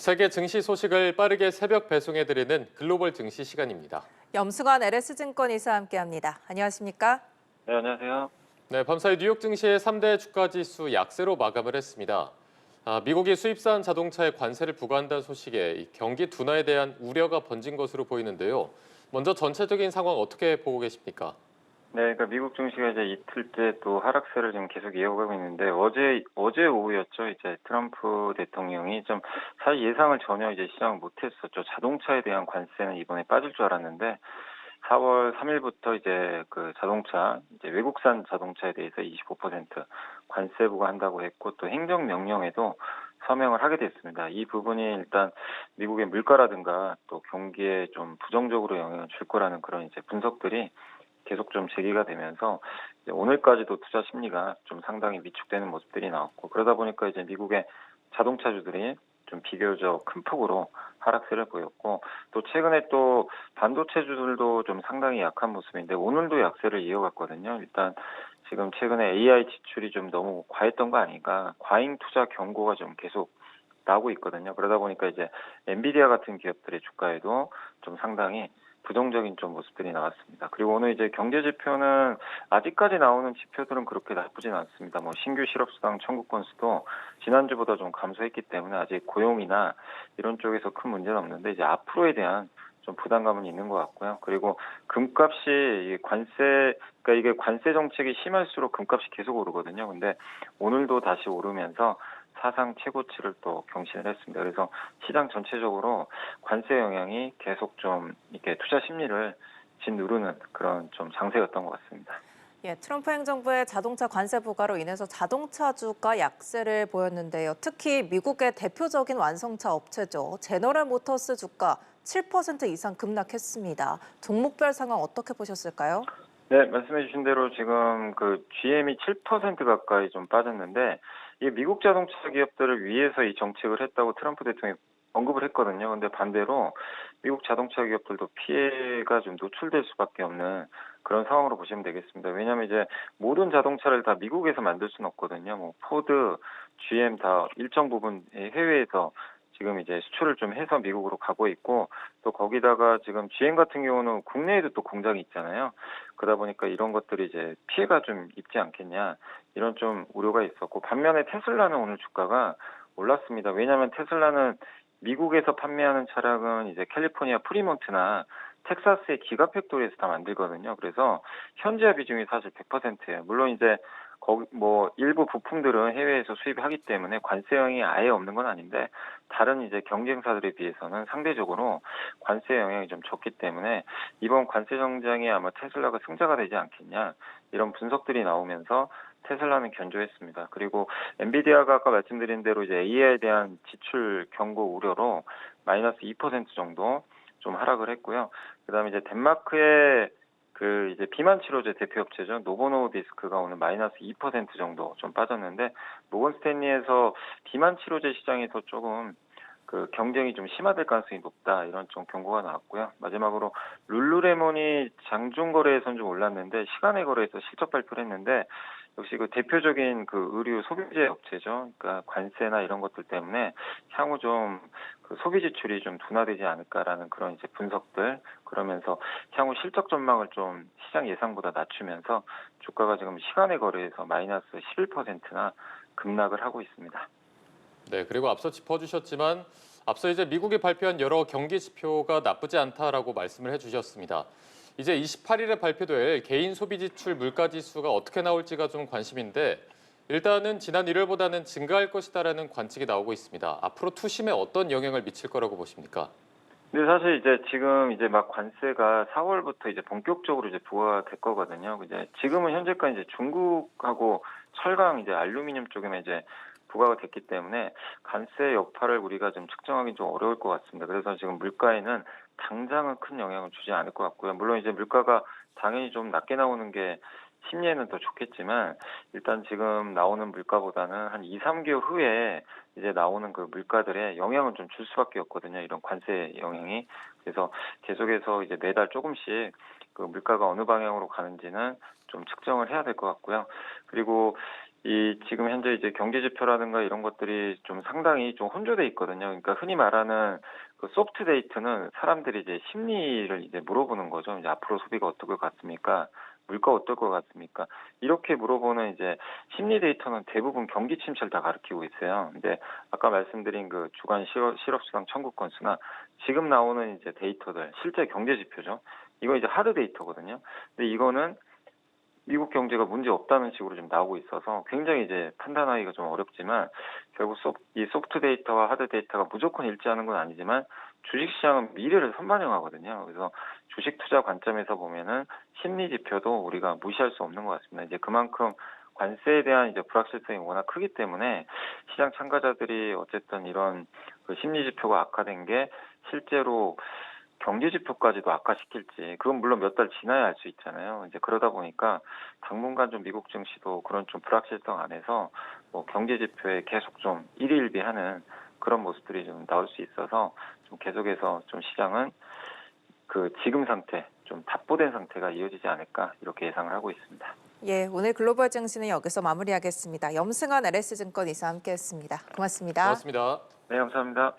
세계 증시 소식을 빠르게 새벽 배송해드리는 글로벌 증시 시간입니다. 염승환 LS증권 이사와 함께합니다. 안녕하십니까? 네, 안녕하세요. 네, 밤사이 뉴욕 증시의 3대 주가 지수 약세로 마감을 했습니다. 미국이 수입산 자동차에 관세를 부과한다는 소식에 이 경기 둔화에 대한 우려가 번진 것으로 보이는데요. 먼저 전체적인 상황 어떻게 보고 계십니까? 네, 그러니까 미국 증시가 이제 이틀째 또 하락세를 지금 계속 이어가고 있는데 어제 오후였죠. 이제 트럼프 대통령이 좀 사실 예상을 전혀 이제 시장을 못했었죠. 자동차에 대한 관세는 이번에 빠질 줄 알았는데 4월 3일부터 이제 그 자동차 이제 외국산 자동차에 대해서 25% 관세 부과한다고 했고 또 행정 명령에도 서명을 하게 됐습니다. 이 부분이 일단 미국의 물가라든가 또 경기에 좀 부정적으로 영향을 줄 거라는 그런 이제 분석들이 계속 좀 제기가 되면서 이제 오늘까지도 투자 심리가 좀 상당히 위축되는 모습들이 나왔고 그러다 보니까 이제 미국의 자동차주들이 좀 비교적 큰 폭으로 하락세를 보였고 또 최근에 또 반도체주들도 좀 상당히 약한 모습인데 오늘도 약세를 이어갔거든요. 일단 지금 최근에 AI 지출이 좀 너무 과했던 거 아닌가 과잉 투자 경고가 좀 계속 나오고 있거든요. 그러다 보니까 이제 엔비디아 같은 기업들의 주가에도 좀 상당히 부정적인 좀 모습들이 나왔습니다. 그리고 오늘 이제 경제 지표는 아직까지 나오는 지표들은 그렇게 나쁘진 않습니다. 뭐 신규 실업수당 청구 건수도 지난주보다 좀 감소했기 때문에 아직 고용이나 이런 쪽에서 큰 문제는 없는데 이제 앞으로에 대한 좀 부담감은 있는 것 같고요. 그리고 금값이 이게 그러니까 이게 관세 정책이 심할수록 금값이 계속 오르거든요. 근데 오늘도 다시 오르면서 사상 최고치를 또 경신을 했습니다. 그래서 시장 전체적으로 관세 영향이 계속 좀 이렇게 투자 심리를 짓누르는 그런 좀 장세였던 것 같습니다. 예, 트럼프 행정부의 자동차 관세 부과로 인해서 자동차주가 약세를 보였는데요. 특히 미국의 대표적인 완성차 업체죠. 제너럴 모터스 주가 7% 이상 급락했습니다. 종목별 상황 어떻게 보셨을까요? 네, 말씀해 주신 대로 지금 그 GM이 7% 가까이 좀 빠졌는데 이게 미국 자동차 기업들을 위해서 이 정책을 했다고 트럼프 대통령이 언급을 했거든요. 근데 반대로 미국 자동차 기업들도 피해가 좀 노출될 수밖에 없는 그런 상황으로 보시면 되겠습니다. 왜냐하면 이제 모든 자동차를 다 미국에서 만들 수는 없거든요. 뭐 포드, GM 다 일정 부분 해외에서 지금 이제 수출을 좀 해서 미국으로 가고 있고 또 거기다가 지금 GM 같은 경우는 국내에도 또 공장이 있잖아요. 그러다 보니까 이런 것들이 이제 피해가 좀 입지 않겠냐 이런 좀 우려가 있었고 반면에 테슬라는 오늘 주가가 올랐습니다. 왜냐하면 테슬라는 미국에서 판매하는 차량은 이제 캘리포니아 프리몬트나 텍사스의 기가팩토리에서 다 만들거든요. 그래서 현지화 비중이 사실 100%예요. 물론 이제 거기 뭐 일부 부품들은 해외에서 수입하기 때문에 관세형이 아예 없는 건 아닌데 다른 이제 경쟁사들에 비해서는 상대적으로 관세 영향이 좀 적기 때문에 이번 관세 정장이 아마 테슬라가 승자가 되지 않겠냐 이런 분석들이 나오면서 테슬라는 견조했습니다. 그리고 엔비디아가 아까 말씀드린 대로 이제 AI에 대한 지출 경고 우려로 마이너스 2% 정도 좀 하락을 했고요. 그다음에 이제 덴마크의 그 이제 비만 치료제 대표 업체죠. 노보노디스크가 오늘 마이너스 2% 정도 좀 빠졌는데 모건 스탠리에서 비만 치료제 시장에서 조금 그 경쟁이 좀 심화될 가능성이 높다 이런 좀 경고가 나왔고요. 마지막으로 룰루레몬이 장중 거래에선 좀 올랐는데 시간의 거래에서 실적 발표를 했는데 역시 그 대표적인 그 의류 소비재 업체죠. 그러니까 관세나 이런 것들 때문에 향후 좀 그 소비 지출이 좀 둔화되지 않을까라는 그런 이제 분석들 그러면서 향후 실적 전망을 좀 시장 예상보다 낮추면서 주가가 지금 시간의 거래에서 마이너스 11%나 급락을 하고 있습니다. 네, 그리고 앞서 짚어주셨지만 앞서 이제 미국이 발표한 여러 경기 지표가 나쁘지 않다라고 말씀을 해주셨습니다. 이제 28일에 발표될 개인 소비 지출 물가 지수가 어떻게 나올지가 좀 관심인데 일단은 지난 1월보다는 증가할 것이다라는 관측이 나오고 있습니다. 앞으로 투심에 어떤 영향을 미칠 거라고 보십니까? 근데 사실 이제 지금 이제 막 관세가 4월부터 이제 본격적으로 이제 부과가 될 거거든요. 이제 지금은 현재까지 이제 중국하고 철강 이제 알루미늄 쪽에만 이제 부과가 됐기 때문에 관세 여파를 우리가 좀 측정하기 좀 어려울 것 같습니다. 그래서 지금 물가에는 당장은 큰 영향을 주지 않을 것 같고요. 물론 이제 물가가 당연히 좀 낮게 나오는 게 심리에는 더 좋겠지만 일단 지금 나오는 물가보다는 한 2, 3개월 후에 이제 나오는 그 물가들에 영향을 좀 줄 수밖에 없거든요. 이런 관세 영향이. 그래서 계속해서 이제 매달 조금씩 그 물가가 어느 방향으로 가는지는 좀 측정을 해야 될 것 같고요. 그리고 이 지금 현재 이제 경제 지표라든가 이런 것들이 좀 상당히 좀 혼조돼 있거든요. 그러니까 흔히 말하는 그 소프트 데이터는 사람들이 이제 심리를 이제 물어보는 거죠. 이제 앞으로 소비가 어떨 것 같습니까? 물가 어떨 것 같습니까? 이렇게 물어보는 이제 심리 데이터는 대부분 경기 침체를 다 가리키고 있어요. 근데 아까 말씀드린 그 주간 실업수당 청구 건수나 지금 나오는 이제 데이터들, 실제 경제 지표죠. 이거 이제 하드 데이터거든요. 근데 이거는 미국 경제가 문제 없다는 식으로 좀 나오고 있어서 굉장히 이제 판단하기가 좀 어렵지만 결국 이 소프트 데이터와 하드 데이터가 무조건 일치하는 건 아니지만 주식시장은 미래를 선반영하거든요. 그래서 주식 투자 관점에서 보면은 심리 지표도 우리가 무시할 수 없는 것 같습니다. 이제 그만큼 관세에 대한 이제 불확실성이 워낙 크기 때문에 시장 참가자들이 어쨌든 이런 그 심리 지표가 악화된 게 실제로 경제 지표까지도 악화시킬지 그건 물론 몇 달 지나야 알 수 있잖아요. 이제 그러다 보니까 당분간 좀 미국 증시도 그런 좀 불확실성 안에서 뭐 경제 지표에 계속 좀 일희일비하는 그런 모습들이 좀 나올 수 있어서 좀 계속해서 좀 시장은 그 지금 상태 좀 답보된 상태가 이어지지 않을까 이렇게 예상을 하고 있습니다. 예, 오늘 글로벌 증시는 여기서 마무리하겠습니다. 염승환 LS증권 이사 함께했습니다. 고맙습니다. 고맙습니다. 네, 감사합니다.